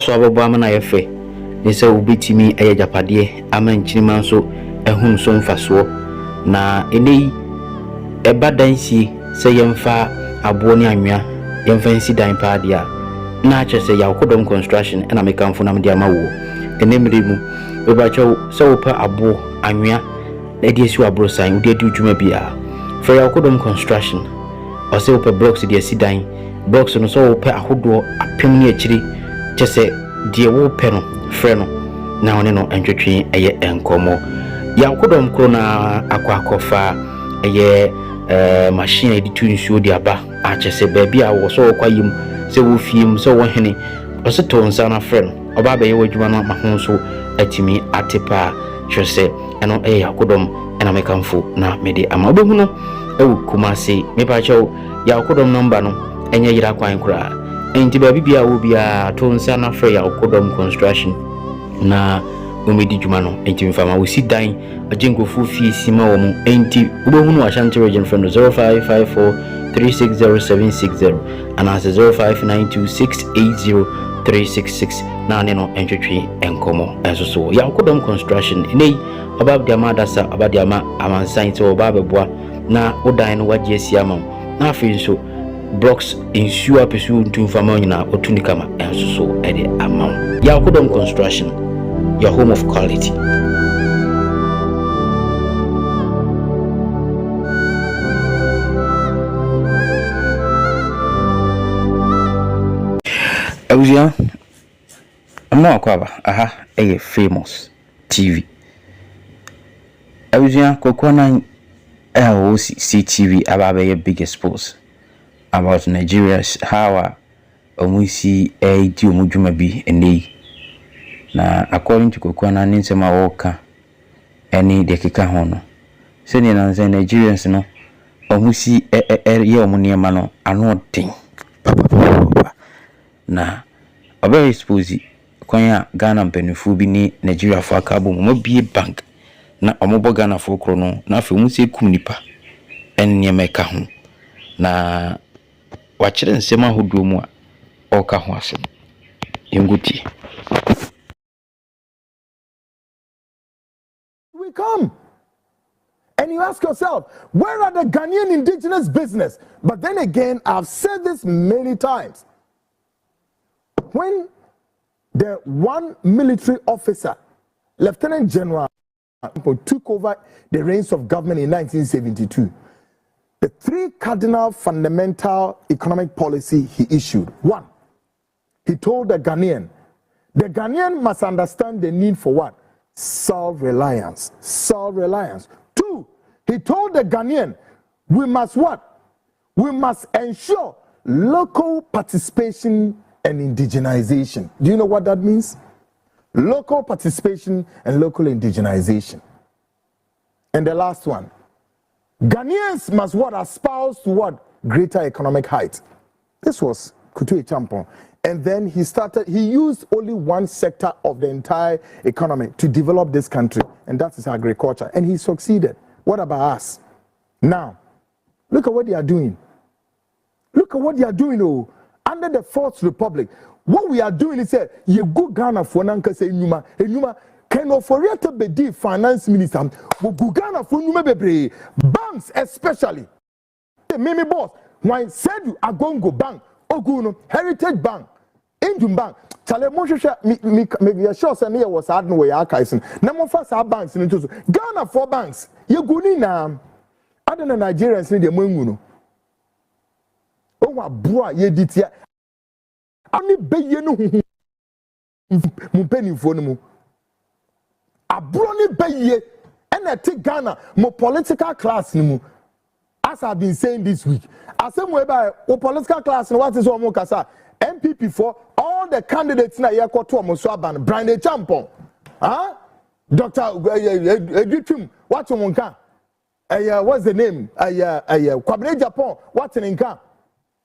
so ababo ama na yefe ne se obetimi eye japade ama nchirima so ehun so mfaso na enei eba dansie se yemfa abo ne anwea yemfa nsi dan pa dia na ache se yakodom construction na mekamfo na mde ama wo enemre mu bebacho se wopa abo anwea na die si wabro san udi adi dwuma bia for yakodom construction o se wopa blocks die si dan blocks no so wopa ahodo apem ne akiri chese die wo pe no frɛ no na one no entwetwe eye enkomo yakodom kro na akwakofa eye machine editu nsuo di aba a chese baabi a wo so kwayim se wo fiem se wo hene o se to nsa na frɛ no oba ba ye wadwuma no mahon so atimi atepa chese eno yakodom ena mekamfo na mede ama obehu no ewu kumase mepa chew yakodom number no enye yira kwan kura enti baabi bia wo bia to nsa na frɛ yakodom construction na umedi dwuma no enti mfama wo si dan ajenkofu fie sima wo mu enti obehu no Ashanti region from 0554360760 and as 0592680366 na ne no entwetwe enkomo enso so yakodom construction nei abab dia madasa abadia ma amansan te obabeboa na odan no wagye asiama na afi nso blocks insure pesu ntumfama nyina otunikama enso so ede ama yakodom construction, your home of quality. Awusia amma akwaba aha eye famous TV awusia kokona CTV about your big expose about Nigeria's how omusi di omudwuma bi ene na according to kokona ninsema woka eni de keka ho no se ni na Nigerians no omusi ye omuniema no ano den papa na obe expose kwanya Ghana mpenufu bi ni Nigeria fo akabo mo bie bank na omobo Ghana fo kro no na afi mu se kum nipa enniema ka ho na wachire nsema hodo mu a oka ho asem yenguti we come and you ask yourself, where are the Ghanaian indigenous business? But then again, I've said this many times. When the one military officer, Lieutenant General, took over the reins of government in 1972, the three cardinal fundamental economic policy he issued. One, he told the Ghanaian must understand the need for what? Self-reliance. Self-reliance. Two, he told the Ghanaian, we must what? We must ensure local participation and indigenization. Do you know what that means? Local participation and local indigenization. And the last one, Ghanaians must what? Espouse to what? Greater economic height. This was Kutu Champon. And then he used only one sector of the entire economy to develop this country, and that is agriculture. And he succeeded. What about us? Now, look at what they are doing. Look at what they are doing, oh. Under the Fourth Republic, what we are doing is that you go Ghana for Nanka say Numa, can offer to be the finance minister, go Ghana for Numa Bebre, banks especially. Mimi boss, when said you are going to go bank, Oguno, Heritage Bank, Indian Bank, Chale Moshe, maybe sure say me was hard no way archives. Number first our banks in Ghana for banks. You go in now. Other than Nigerians need the munguno. Oh my boy, ye did ya. Only be ye no penny for no. A brony be ye and I take Ghana more political class no. As I've been saying this week, as some way by political class and what is one more kasa MPP for all the candidates na here to Moswaban, Brian Champon, Dr. Editum, what's on can? What's the name? Kwabene Japan, what's in income?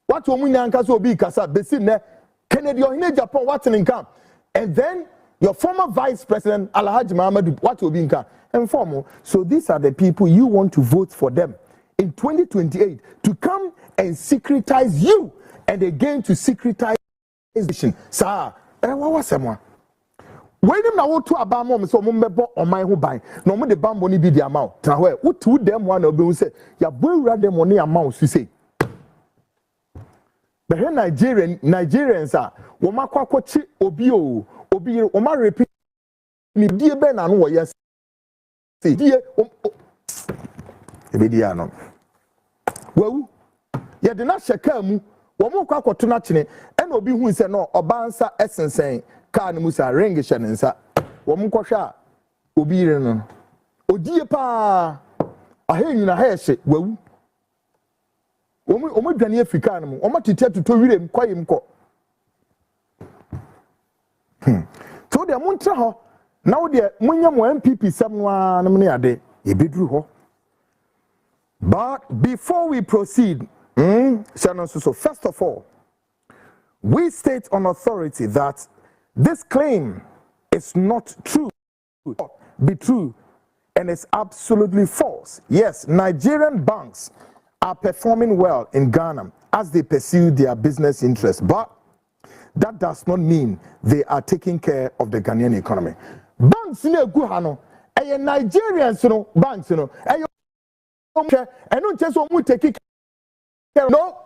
What woman Yankaso be Kasa, Besine, Kennedy or in Japan, what's in income? And then your former vice president, Alhaji Mohammed, what will be income? And formal. So these are the people you want to vote for them in 2028 to come and secretize you and again to secretize sir what was someone? When him now to a bam so mumbo on my who buy, no more the bamboo ni be the amount. Trawe, what to them one of them say, ya boy rather money amount, you say. But here Nigerians are, Woma Kwachi, Obi, Oma repeat, ni dear Ben and what yes. See, dear, Ebediano. Well, ya did not shake mu, Womo Kwako to Nachine, and Obi who said no, Obansa essence saying, Kan Musa Rengishan and Sa, Womo Kwasha, Obi, O dear pa, I hear you in a hair shake, well. Omo dwane Africa no omo tete to wirem kwayem ko so de montra ho na wo de munya mo MPP sam no na me ade e beduru ho. But before we proceed, so first of all, we state on authority that this claim is not true, be true, and it's absolutely false. Yes, Nigerian banks are performing well in Ghana as they pursue their business interests, but that does not mean they are taking care of the Ghanaian economy. Banks in Guhano, Nigerians, banks, and don't just want to take care. No,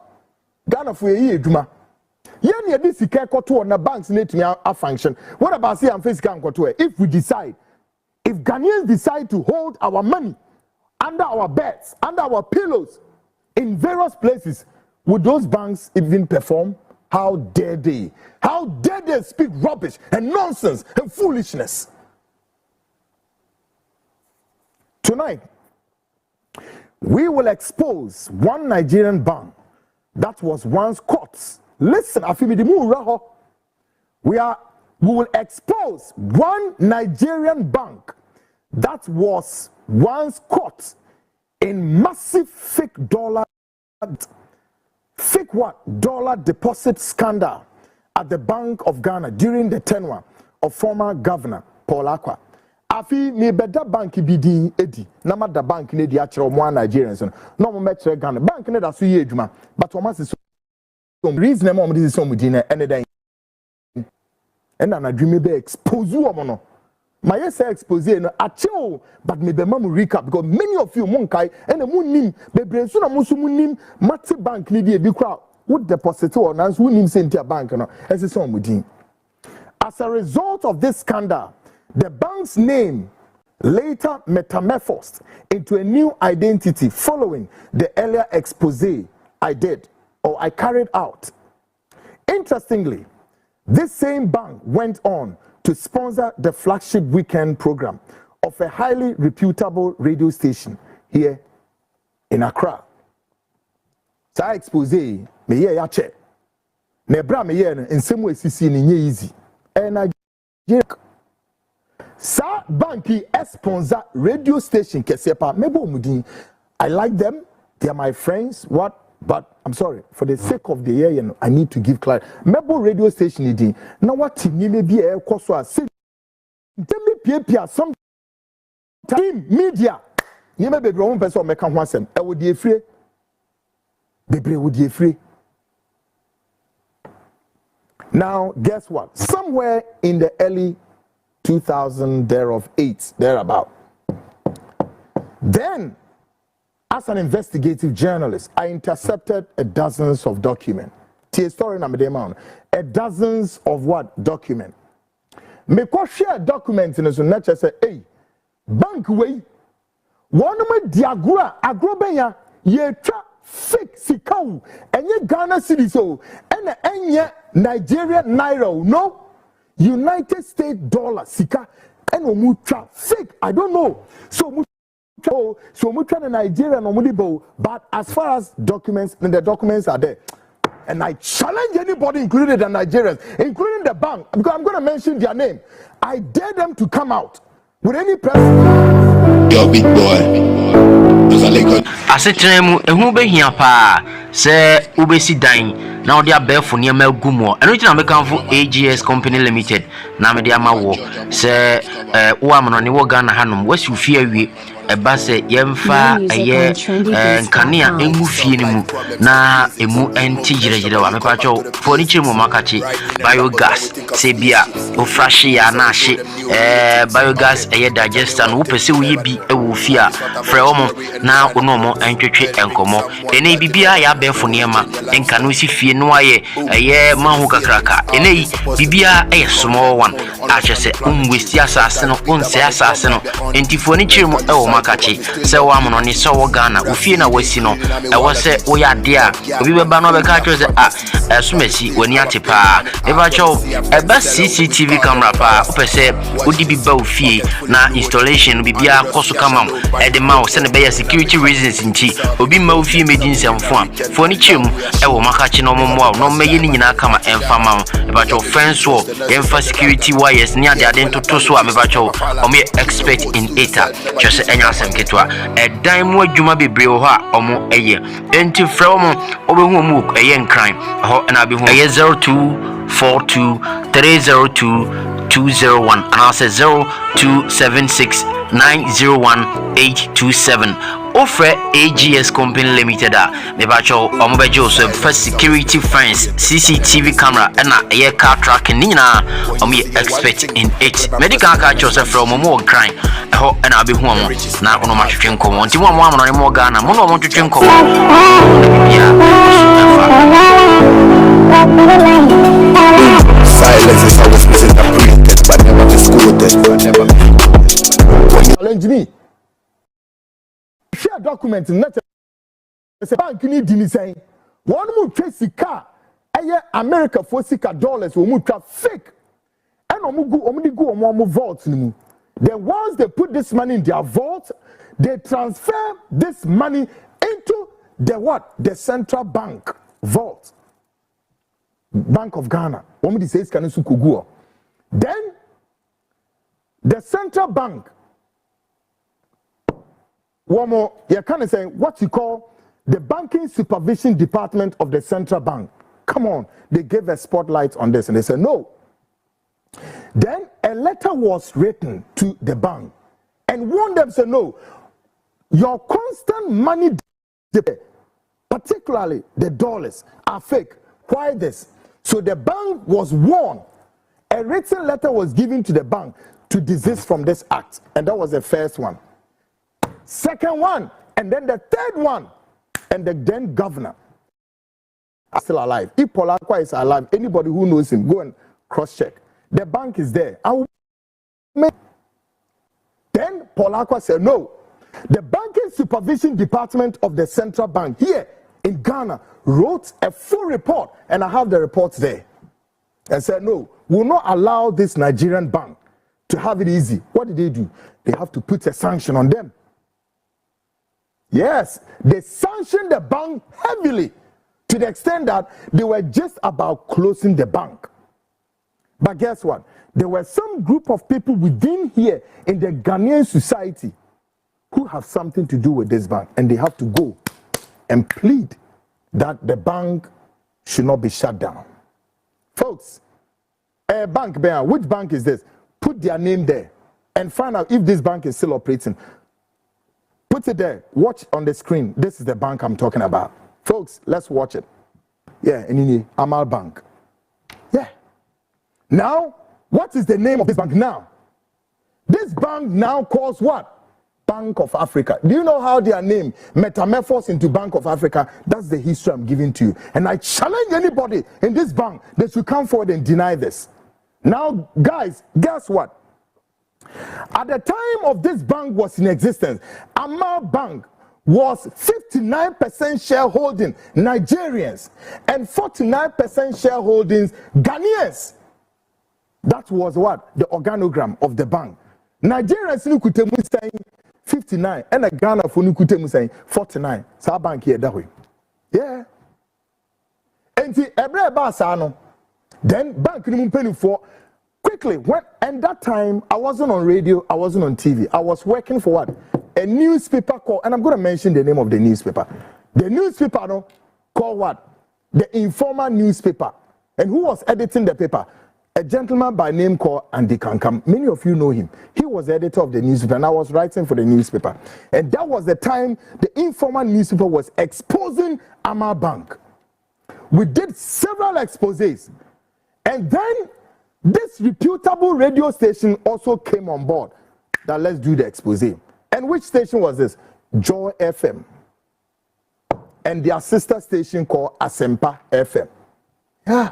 Ghana for a year, Juma. Yen this care to na banks need to function. What about say and face can if we decide, if Ghanaians decide to hold our money under our beds, under our pillows, in various places, would those banks even perform? How dare they? How dare they speak rubbish and nonsense and foolishness? Tonight, we will expose one Nigerian bank that was once caught. Listen, we will expose one Nigerian bank that was once caught in massive fake dollar deposit scandal at the Bank of Ghana during the tenure of former governor Paul Akwa. Afi me beda bank bidi edi na ma da bank ne di akere mo Nigerians no mo mekere Ghana bank ne da so ye adwuma but o ma se so reason mo dis so mudi na ene dan and na dream be expose o mo no my yes expose no achew but me be mam recap because many of you mon kai and mo nim bebre so na mo so mo nim mate bank ne di e bi kwa wo deposit or na so nim sentia bank no ese so mudi. As a result of this scandal, the bank's name later metamorphosed into a new identity following the earlier expose I carried out. Interestingly, this same bank went on to sponsor the flagship weekend program of a highly reputable radio station here in Accra. Sa expose me ye ya che. Ne bra me ye no nsem we sisi ni nye easy. Nigeria Sa banki sponsor radio station kesepa mebo mudin. I like them, they are my friends, but I'm sorry, for the sake of the year, I need to give clarity. Mebo radio station idi. Now what team may be a koso say pia some time media. You may be wrong person make am wansem. E wo die free. Bebre wo die free. Now, guess what? Somewhere in the early 2000 thereabout. Then, as an investigative journalist, I intercepted dozens of documents. A dozens of what document? Me ko share documents in so not just say, hey, bank way. One me diagura agrobenya ye tra fake sikau enye Ghana city so enye Nigeria naira no United States dollar sika and omu tra fake I don't know so mu tra Nigeria no mudibo but as far as documents and the documents are there and I challenge anybody including the Nigerians including the bank because I'm going to mention their name I dare them to come out with any press. Yo big boy asetremu ehu behia pa se ubesi dan na odi abefo ne ma gumo eno tina mekanfo AGS Company Limited na me de ama wo se wo amano ne wo Ghana hanom wasi ufie awie eba se yemfa eye nkania emu fie ni mu na emu enti jirejire wa mepacho foni chirmu makachi biogas sebia ofrashi ya na hye biogas eye digester no pese wo bi ewo fie a frɛ omo na ono mo entwetwe enkomo ene bibia ya benfo niema enka no si fie no aye eye mahu kakraka ene bibia eye small one a chese umwesti asase no onse asase no entifoni chirmu ewo makachi se wa mono ni so wo Ghana ofie na wasi no ewo se wo ya de a obi beba no beka chose sumesi wani atepa eba cho eba CCTV camera pa opese odi biba ofie na installation bibia koso kama de ma o se ne be security reasons nti obi ma ofie meji nsɛmfo a foni chirmu ewo makachi no momo no meye ni nyina kama emfa ma eba cho fence wo emfa security wires ni ade ntoto so a meba cho omo expert in eta chose enya asem ketwa dan mu adwuma bebre ho a omo eye enti frɛ omo obehu mu eye nkran ho na be hu eye 0242302201 and I say 0276901827 offer AGS Company Limited meba cho omo bejo so first security fence CCTV camera and a car tracking ni na omo expert in it medical car cho so from omo nkran ho na be hu omo na ono ma twetwe nkomo nti mo amono ne mo Ghana mo no omo twetwe nkomo silence is always misinterpreted but never misquoted. Challenge me. Share document not a bank need to say one more tracy car America for $6 will move fake and omugu vault. Then once they put this money in their vault, they transfer this money into the what? The central bank vault. Bank of Ghana. Then the central bank, one more, you can say what you call the banking supervision department of the central bank. Come on, they gave a spotlight on this and they said no. Then a letter was written to the bank and warned them, say no, your constant money, particularly the dollars, are fake. Why this? So the bank was warned. A written letter was given to the bank to desist from this act. And that was the first one. Second one, and then the third one, and the then governor are still alive. If Paul Akwa is alive, anybody who knows him, go and cross-check. The bank is there. Then Paul Akwa said, no. The banking supervision department of the central bank here in Ghana wrote a full report, and I have the reports there, and said, no, we will not allow this Nigerian bank to have it easy. What did they do? They have to put a sanction on them. Yes, they sanctioned the bank heavily to the extent that they were just about closing the bank. But guess what? There were some group of people within here in the Ghanaian society who have something to do with this bank, and they have to go and plead that the bank should not be shut down. Folks, a bank, which bank is this? Put their name there and find out if this bank is still operating. Put it there. Watch on the screen. This is the bank I'm talking about. Folks, let's watch it. Yeah, Enini, Amal Bank. Yeah. Now, what is the name of this bank now? This bank now calls what? Bank of Africa. Do you know how their name metamorphosed into Bank of Africa? That's the history I'm giving to you. And I challenge anybody in this bank that should come forward and deny this. Now, guys, guess what? At the time of this bank was in existence, Amal Bank was 59% shareholding Nigerians and 49% shareholdings Ghanaians. That was what? The organogram of the bank. Nigerians saying 59 and a Ghana for Nukutemu saying 49. So our bank here that way. Yeah. And see, every basano. Then bank penny for quickly when and that time I wasn't on radio, I wasn't on TV. I was working for what? A newspaper called, and I'm going to mention the name of the newspaper. The newspaper called what? The Informer newspaper. And who was editing the paper? a gentleman by name called Andy Kankam. Many of you know him. He was the editor of the newspaper, and I was writing for the newspaper. And that was the time the Informer newspaper was exposing Amma Bank. We did several exposés. And then this reputable radio station also came on board that let's do the exposé. And which station was this? Joy FM. And their sister station called Asempa FM. Yeah.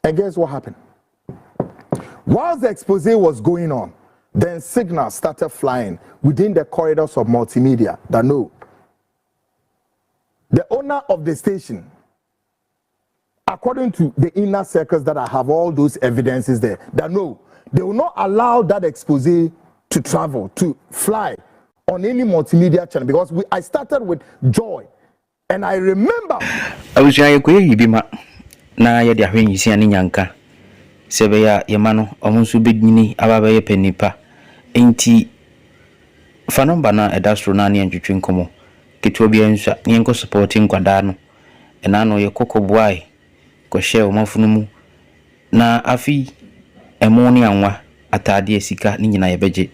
And guess what happened? While the expose was going on, then signals started flying within the corridors of multimedia that no, the owner of the station, according to the inner circles that I have all those evidences there, that no, they will not allow that expose to travel, to fly on any multimedia channel, because I started with Joy, and I remember. I was na ya dia hwen yisi ani nyanka sebe ya yemano omunsu bedwini ababa ye penipa enti fa number na edastro na ne ntwetwe nkomo keto bia nsa ne nko supporting kwada no ena no ye kokoboai ko share omafunumu na afi emo ne anwa atade asika ne nyina ye beje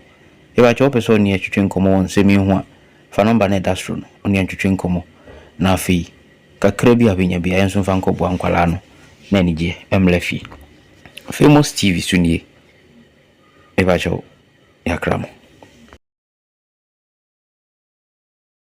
e ba cho person ne ntwetwe nkomo nsemi hu a fa number na edastro no ne ntwetwe nkomo na afi kakra bi abenya bia enso fa nkobo ankwala no na nije emlefi famous TV sunie ebajo yakramo